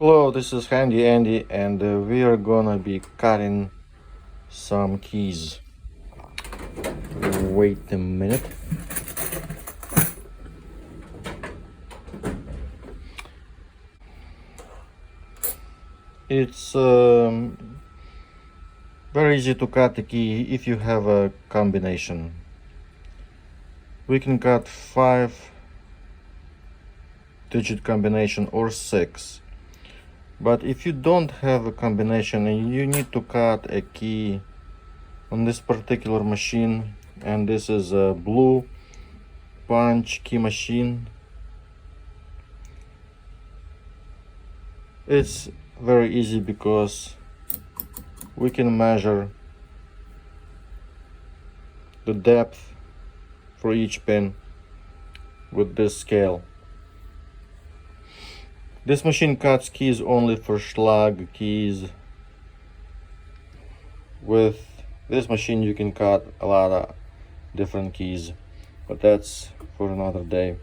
Hello, this is Handy Andy, and we are gonna be cutting some keys. Wait a minute. It's very easy to cut the key if you have a combination. We can cut 5-digit combination or 6. But if you don't have a combination and you need to cut a key on this particular machine, and this is a blue punch key machine, it's very easy because we can measure the depth for each pin with this scale. This machine cuts keys only for Schlage keys. With this machine you can cut a lot of different keys, but that's for another day.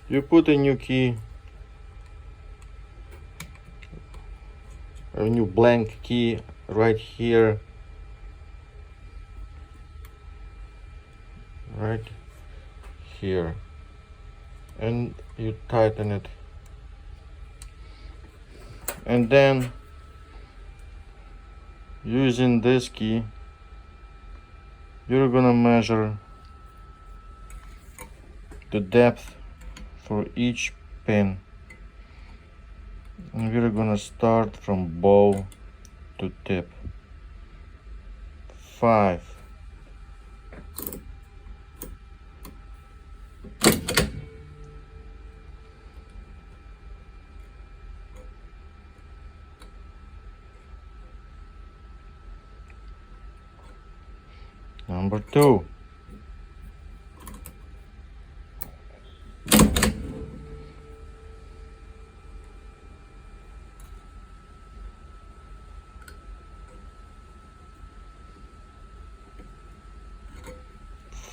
You put a new key, a new blank key right here, and you tighten it, and then using this key you're gonna measure the depth for each pin, and we're gonna start from bow to tip. 5. Number 2.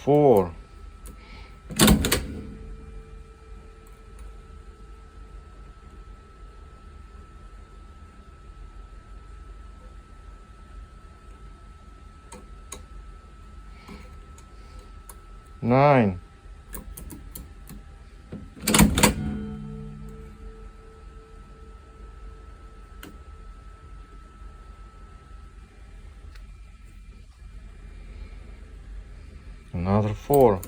Four. Nine. Another 4.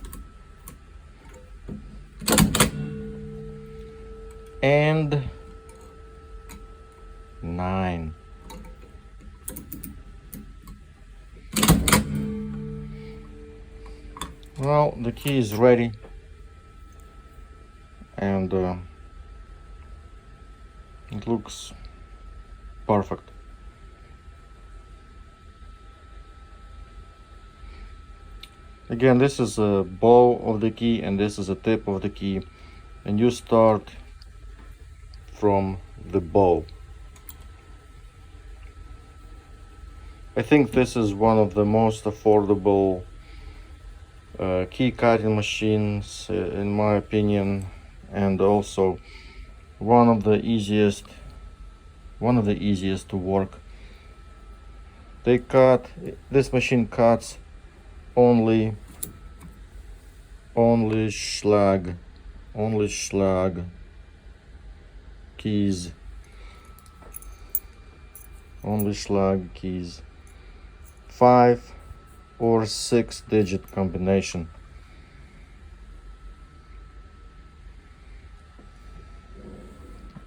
And 9. Well, the key is ready, and it looks perfect. Again, this is a bow of the key and this is a tip of the key, and you start from the bow. I think this is one of the most affordable key cutting machines in my opinion, and also one of the easiest to work. This machine cuts only Schlage keys, only Schlage keys, 5 or 6-digit combination.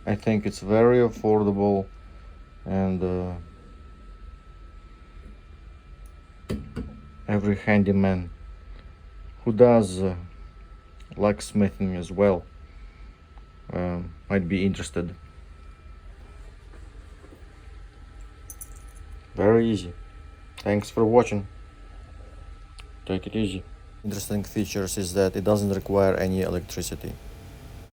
I think it's very affordable, and every handyman who does locksmithing as well might be interested. Very easy. Thanks for watching. Take it easy. Interesting features is that it doesn't require any electricity.